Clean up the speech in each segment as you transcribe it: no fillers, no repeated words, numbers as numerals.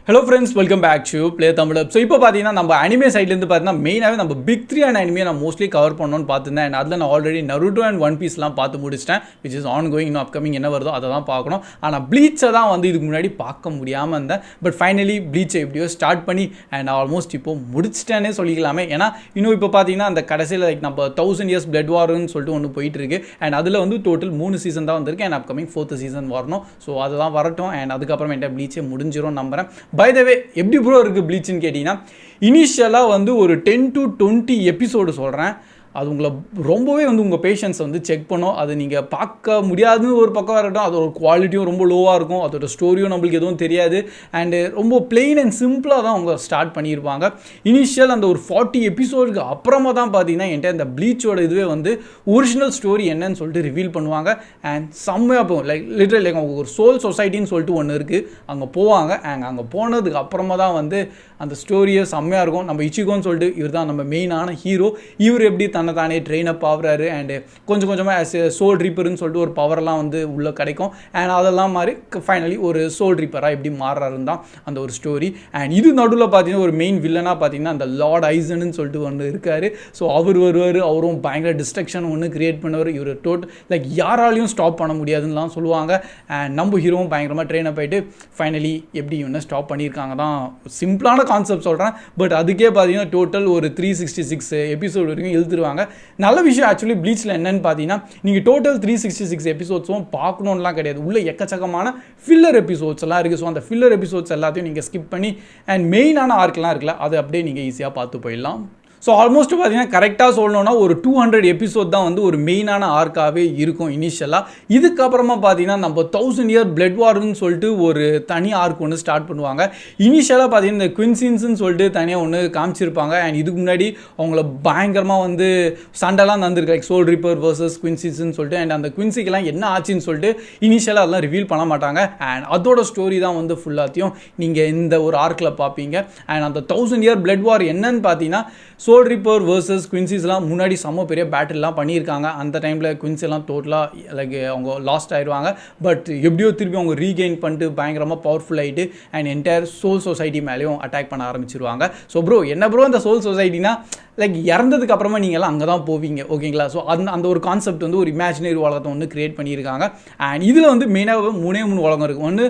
Hello friends, welcome back to Play Tamil Up. So இப்போ பார்த்தீங்கன்னா நம்ம அனிமே சைட்லேருந்து பார்த்தீங்கன்னா மெயினாகவே நம்ம பிக் 3 அண்ட் அனிமே நான் மோஸ்ட்லி கவர் பண்ணணும்னு பார்த்துருந்தேன். அண்ட் அதில் நான் ஆல்ரெடி நருட்டோ அண்ட் ஒன் பீஸ்லாம் பார்த்து முடிச்சிட்டேன், விச் இஸ் ஆன் கோயிங். இன்னும் அப்கமிங் என்ன வருதோ அதை தான் பார்க்கணும். ஆனால் ப்ளீச்சை தான் வந்து இதுக்கு முன்னாடி பார்க்க முடியாமல் இருந்தேன். பட் ஃபைனலி ப்ளீச்சை எப்படியோ ஸ்டார்ட் பண்ணி அண்ட் ஆல்மோஸ்ட் இப்போ முடிச்சிட்டேனே சொல்லிக்கலாமே. ஏன்னா இன்னும் இப்போ பார்த்தீங்கன்னா அந்த கடைசியில் லைக் நம்ம 1000 years blood warன்னு சொல்லிட்டு ஒன்று போயிட்டு இருக்கு. அண்ட் அதில் வந்து டோட்டல் 3 சீசன் தான் வந்திருக்கு. அண்ட் அப்கமிங் 4th சீசன் வரணும். ஸோ அதெல்லாம் வரட்டும். அண்ட் அதுக்கப்புறம் என்கிட்ட ப்ளீச்சே முடிஞ்சிடும் நம்புறேன். பை த வே எப்படி ப்ரோ இருக்குது ப்ளீச்னு கேட்டிங்கன்னா, இனிஷியலாக வந்து ஒரு 10 to 20 எபிசோடு சொல்கிறேன். அது உங்களை ரொம்பவே வந்து உங்கள் பேஷன்ஸை வந்து செக் பண்ணும். அது நீங்கள் பார்க்க முடியாதுன்னு ஒரு பக்கம் இருக்கட்டும், அதோட குவாலிட்டியும் ரொம்ப லோவாக இருக்கும், அதோட ஸ்டோரியும் நம்மளுக்கு எதுவும் தெரியாது. அண்டு ரொம்ப பிளெயின் அண்ட் சிம்பிளாக தான் அவங்க ஸ்டார்ட் பண்ணியிருப்பாங்க. இனிஷியல் அந்த ஒரு 40 எபிசோடுக்கு அப்புறமா தான் பார்த்தீங்கன்னா என்கிட்ட இந்த ப்ளீச்சோட இதுவே வந்து ஒரிஜினல் ஸ்டோரி என்னன்னு சொல்லிட்டு ரிவீல் பண்ணுவாங்க. அண்ட் செம்மையாக போகும். லிட்டரலி அவங்க ஒரு சோல் சொசைட்டின்னு சொல்லிட்டு ஒன்று இருக்குது, அங்கே போவாங்க. அங்கே போனதுக்கு அப்புறமா தான் வந்து அந்த ஸ்டோரியே செம்மையாக இருக்கும். நம்ம இச்சிகோன்னு சொல்லிட்டு இவர் தான் நம்ம மெயினான ஹீரோ. இவர் எப்படி தன்னை தானே ட்ரெயின் அப் ஆகுறாரு. அண்டு கொஞ்சம் கொஞ்சமாக சோல் ரீப்பர்னு சொல்லிட்டு ஒரு பவர்லாம் வந்து உள்ளே கிடைக்கும். அண்ட் அதெல்லாம் மாதிரி ஃபைனலி ஒரு சோல் ரீப்பராக எப்படி மாறுறாருன்னு தான் அந்த ஒரு ஸ்டோரி. அண்ட் இது நடுவில் பார்த்தீங்கன்னா ஒரு மெயின் வில்லனாக பார்த்தீங்கன்னா அந்த லார்ட் ஐசன்னு சொல்லிட்டு ஒன்று இருக்கார். ஸோ அவர் வருவார், அவரும் பயங்கர டிஸ்ட்ரக்ஷன் ஒன்று கிரியேட் பண்ணுவார். இவர் லைக் யாராலையும் ஸ்டாப் பண்ண முடியாதுன்னெலாம் சொல்லுவாங்க. அண்ட் நம்ம ஹீரோவும் பயங்கரமாக ட்ரெயின் அப் ஆகிட்டு ஃபைனலி எப்படி இவனை ஸ்டாப் பண்ணியிருக்காங்க தான் சிம்பிளான கான்செப்ட் சொல்கிறேன். பட் அதுக்கே பார்த்தீங்கன்னா டோட்டல் ஒரு 366 எபிசோடு வரைக்கும் இழுத்துருவாங்க. நல்ல விஷயம் ஆக்சுவலி ப்ளீச்சில் என்னன்னு பார்த்தீங்கன்னா, நீங்கள் டோட்டல் 366 எபிசோட்ஸும் பார்க்கணுன்னுலாம் கிடையாது. உள்ள எக்கச்சக்கமான ஃபில்லர் எபிசோட்ஸ் எல்லாம் இருக்குது. ஸோ அந்த ஃபில்லர் எபிசோட்ஸ் எல்லாத்தையும் நீங்கள் ஸ்கிப் பண்ணி அண்ட் மெயினான ஆர்க்லாம் இருக்குல்ல, அது அப்படியே நீங்கள் ஈஸியாக பார்த்து போயிடலாம். ஸோ ஆல்மோஸ்ட் பார்த்தீங்கன்னா கரெக்டாக சொல்லணும்னா ஒரு 200 எபிசோட் தான் வந்து ஒரு மெயினான ஆர்க்காகவே இருக்கும் இனிஷியலாக. இதுக்கப்புறமா பார்த்தீங்கன்னா நம்ம 1000 year blood warன்னு சொல்லிட்டு ஒரு தனி ஆர்க் ஒன்று ஸ்டார்ட் பண்ணுவாங்க. இனிஷியலாக பார்த்தீங்கன்னா இந்த குவின்சின்ஸ்ன்னு சொல்லிட்டு தனியாக ஒன்று காமிச்சிருப்பாங்க. அண்ட் இதுக்கு முன்னாடி அவங்கள பயங்கரமாக வந்து சண்டைலாம் நடந்திருக்கு, லைக் சோல் ரீப்பர் வர்சஸ் குவின்சின்ஸ்ன்னு சொல்லிட்டு. அண்ட் அந்த குவின்சிக்கெல்லாம் என்ன ஆச்சுன்னு சொல்லிட்டு இனிஷியலாக அதெல்லாம் ரிவீல் பண்ண மாட்டாங்க. அண்ட் அதோட ஸ்டோரி தான் வந்து ஃபுல்லாத்தையும் நீங்கள் இந்த ஒரு ஆர்க்கில் பார்ப்பீங்க. அண்ட் அந்த 1000 year blood war என்னன்னு பார்த்தீங்கன்னா, சோல் ரீப்பர் வர்சஸ் குவின்சிஸ்லாம் முன்னாடி செம்ம பெரிய பேட்டில்லாம் பண்ணியிருக்காங்க. அந்த டைமில் குவின்ஸ் எல்லாம் டோட்டலாக லைக் அவங்க லாஸ்ட் ஆயிடுவாங்க. பட் எப்படியோ திருப்பி அவங்க ரீகெயின் பண்ணிட்டு பயங்கரமாக பவர்ஃபுல் ஆகிட்டு அண்ட் என்டையர் சோல் சொசைட்டி மேலேயும் அட்டாக் பண்ண ஆரம்பிச்சிருவாங்க. ஸோ ப்ரோ என்ன ப்ரோ இந்த சோல் சொசைட்டினா, லைக் இறந்ததுக்கு அப்புறமா நீங்கள்லாம் அங்கே தான் போவீங்க, ஓகேங்களா? ஸோ அந்த ஒரு கான்செப்ட் வந்து ஒரு இமேஜினரி உலகத்தை ஒன்று கிரியேட் பண்ணியிருக்காங்க. அண்ட் இதில் வந்து மெயினாக 3 உலகம் இருக்குது. ஒன்று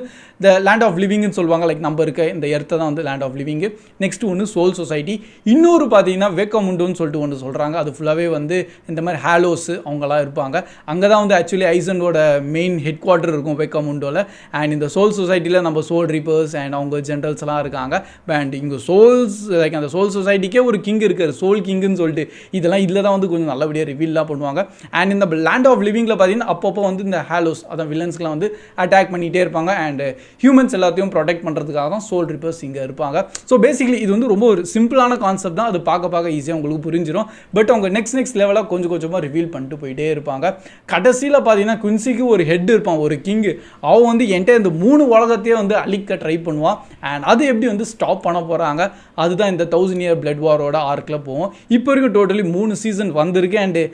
த லேண்ட் ஆஃப் லிவிங்னு சொல்லுவாங்க, லைக் நம்ம இருக்க இந்த எர்த்தை தான் வந்து லேண்ட் ஆஃப் லிவிங்கு. நெக்ஸ்ட் ஒன்று சோல் சொசைட்டி. இன்னொரு பார்த்தீங்கன்னா வேக்கமுண்டோன்னு சொல்லிட்டு ஒன்று சொல்கிறாங்க. அது ஃபுல்லாகவே வந்து இந்த மாதிரி ஹாலோஸ் அவங்களாம் இருப்பாங்க. அங்கே தான் வந்து ஆக்சுவலி ஐசனோட மெயின் ஹெட் குவார்ட்டர் இருக்கும் வேக்கமுண்டோவில். அண்ட் இந்த சோல் சொசைட்டியில் நம்ம சோல் ரீப்பர்ஸ் அண்ட் அவங்க ஜென்ரல்ஸ்லாம் இருக்காங்க. அண்ட் இங்கே சோல்ஸ் லைக் அந்த சோல் சொசைட்டிக்கே ஒரு கிங் இருக்கார், சோல் கிங்குன்னு சொல்லிட்டு. இதெல்லாம் இதில் தான் வந்து கொஞ்சம் நல்லபடியாக ரிவீல்லாம் பண்ணுவாங்க. அண்ட் இந்த லேண்ட் ஆஃப் லிவிங்கில் பார்த்தீங்கன்னா அப்பப்போ வந்து இந்த ஹாலோஸ் அதான் வில்லன்ஸ்லாம் வந்து அட்டாக் பண்ணிகிட்டே இருப்பாங்க. அண்ட் ஹியூமன்ஸ் எல்லாத்தையும் ப்ரொடெக்ட் பண்ணுறதுக்காக தான் சோல் ரிப்பர்ஸ் இங்கே இருப்பாங்க. ஸோ பேசிக்கலி இது வந்து ரொம்ப ஒரு சிம்பிளான கான்செப்ட் தான். அது பார்க்க ஈஸியாக உங்களுக்கு புரிஞ்சிடும். பட் அவங்க நெக்ஸ்ட் லெவலாக கொஞ்சம் கொஞ்சமாக ரிவீல் பண்ணிட்டு போயிட்டே இருப்பாங்க. கடைசியில் பார்த்தீங்கன்னா குவின்சிக்கு ஒரு ஹெட் இருப்பான், ஒரு கிங்கு. அவன் வந்து என்கிட்ட இந்த 3 உலகத்தையே வந்து அழிக்க ட்ரை பண்ணுவான். அண்ட் அது எப்படி வந்து ஸ்டாப் பண்ண போகிறாங்க, அதுதான் இந்த 1000 year blood warோட ஆர்க்கில் போவோம். இப்போ வரைக்கும் டோட்டலி 3 சீசன் வந்திருக்கு. அண்டு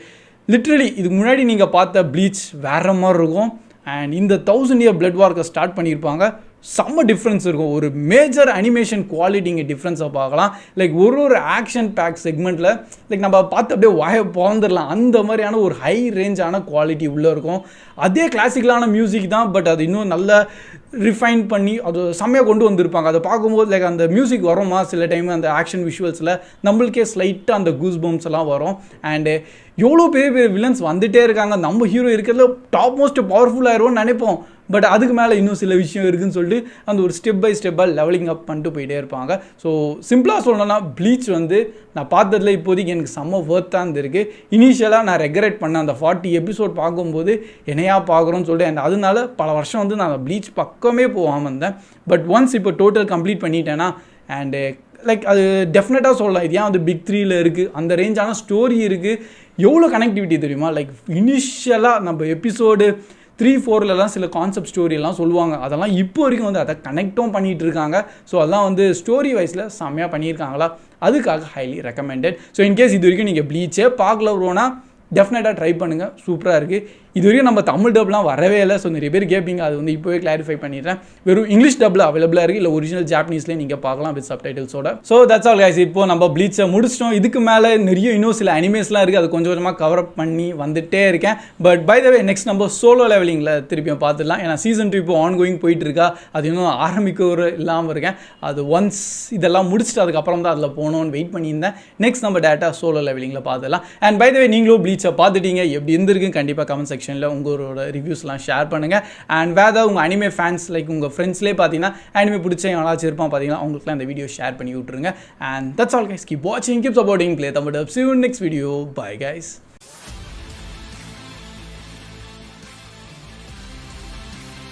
லிட்ரலி இதுக்கு முன்னாடி நீங்கள் பார்த்த ப்ளீச் வேற மாதிரி இருக்கும். அண்ட் இந்த 1000 year blood warக்கு ஸ்டார்ட் பண்ணியிருப்பாங்க. செம்ம டிஃப்ரென்ஸ் இருக்கும். ஒரு மேஜர் அனிமேஷன் குவாலிட்டி இங்கே டிஃப்ரென்ஸை பார்க்கலாம். லைக் ஒரு ஆக்ஷன் பேக் செக்மெண்ட்டில் லைக் நம்ம பார்த்து அப்படியே வாயை பிறந்துடலாம். அந்த மாதிரியான ஒரு ஹை ரேஞ்சான குவாலிட்டி உள்ளே இருக்கும். அதே கிளாசிக்கலான மியூசிக் தான், பட் அது இன்னும் நல்ல ரிஃபைன் பண்ணி அது செம்மையாக கொண்டு வந்திருப்பாங்க. அதை பார்க்கும்போது லைக் அந்த மியூசிக் வருமா சில டைம் அந்த ஆக்ஷன் விஷுவல்ஸில் நம்மளுக்கே ஸ்லைட்டாக அந்த கூஸ் பம்ப்ஸ் எல்லாம் வரும். அண்டு எவ்வளோ பெரிய வில்லன்ஸ் வந்துகிட்டே இருக்காங்க. நம்ம ஹீரோ இருக்கிறதுல டாப் மோஸ்ட் பவர்ஃபுல்லாகிரும்னு நினைப்போம். பட் அதுக்கு மேலே இன்னும் சில விஷயம் இருக்குதுன்னு சொல்லிட்டு அந்த ஒரு ஸ்டெப் பை ஸ்டெப்பாக லெவலிங் அப் பண்ணிட்டு போயிட்டே இருப்பாங்க. ஸோ சிம்பிளாக சொல்லணும்னா ப்ளீச் வந்து நான் பார்த்ததில் இப்போதைக்கு எனக்கு செம்ம ஒர்த்தாக இருந்திருக்கு. இனிஷியலாக நான் ரெக்ரெட் பண்ணேன் அந்த 40 எபிசோட் பார்க்கும்போது என்னையா பார்க்குறோன்னு சொல்லிட்டு. அண்ட் அதனால பல வருஷம் வந்து நான் ப்ளீச் பக்கமே போகாமல் இருந்தேன். பட் ஒன்ஸ் இப்போ டோட்டல் கம்ப்ளீட் பண்ணிட்டேன்னா அண்டு லைக் அது டெஃபினட்டாக சொல்லலாம் இது ஏன் வந்து பிக் 3ல் இருக்குது. அந்த ரேஞ்சான ஸ்டோரி இருக்குது. எவ்வளோ கனெக்டிவிட்டி தெரியுமா? லைக் இனிஷியலாக நம்ம எபிசோடு 3-4லலாம் சில கான்செப்ட் ஸ்டோரியெல்லாம் சொல்லுவாங்க. அதெல்லாம் இப்போ வரைக்கும் வந்து அதை கனெக்டும் பண்ணிகிட்டு இருக்காங்க. ஸோ அதெல்லாம் வந்து ஸ்டோரி வைஸில் செம்மையாக பண்ணியிருக்காங்களா, அதுக்காக ஹைலி ரெக்கமெண்டட். ஸோ இன்கேஸ் இது வரைக்கும் நீங்கள் ப்ளீச்சே பார்க்கல ப்ரோனா டெஃபினட்டாக ட்ரை பண்ணுங்கள், சூப்பராக இருக்குது. இது வரைக்கும் நம்ம தமிழ் டப்லாம் வரவே இல்லை. ஸோ நிறைய பேர் கேட்பீங்க, அது வந்து இப்போவே கிளாரிஃபை பண்ணிடுறேன். வெறும் இங்கிலீஷ் டப்பில் அவைலபிளாக இருக்குது, இல்லை ஒரிஜினல் ஜாப்பனீஸ்லேயே நீங்கள் பார்க்கலாம் வித் சப்டைட்டில்ஸோட. So that's all guys. இப்போ நம்ம ப்ளீச்சை முடிச்சிட்டோம். இதுக்கு மேலே நிறைய இன்னும் சில அனிமேஸ்லாம் இருக்குது, அது கொஞ்சம் கொஞ்சமாக கவர் அப் பண்ணி வந்துட்டே இருக்கேன். But by the way next நம்ம சோலோ லெவலிங்கில் திருப்பியும் பார்த்துடலாம். ஏன்னா சீசன் 2 இப்போ ஆன் கோயிங் போயிட்டு இருக்கா, அது இன்னும் ஆரம்பிக்க இல்லாமல் இருக்கேன். அது ஒன்ஸ் இதெல்லாம் முடிச்சுட்டு அதுக்கப்புறம் தான் அதில் போகணும்னு வெயிட் பண்ணியிருந்தேன். நெக்ஸ்ட் நம்ம டேட்டா சோலோ லெவலிங்கில் பார்த்துடலாம். அண்ட் பை த வே நீங்களும் ப்ளீச்சை பார்த்துட்டீங்க, எப்படி இருந்திருக்கு கண்டிப்பாக கமெண்ட் செக்ஷனில் உங்களோட ரிவ்யூஸ்லாம் ஷேர் பண்ணுங்கள். அண்ட் வேறு உங்கள் அனிமே ஃபேன்ஸ் லைக் உங்கள் ஃப்ரெண்ட்ஸ்லேயே பார்த்தீங்கன்னா அனிமே பிடிச்ச எவனாச்சும் இருப்பான் பார்த்தீங்கன்னா அவங்களுக்குலாம் இந்த வீடியோ ஷேர் பண்ணி விட்ருங்க. And that's all guys. Keep வாட்சிங், keep supporting Play Tamil Dub. See you in next video. Bye guys.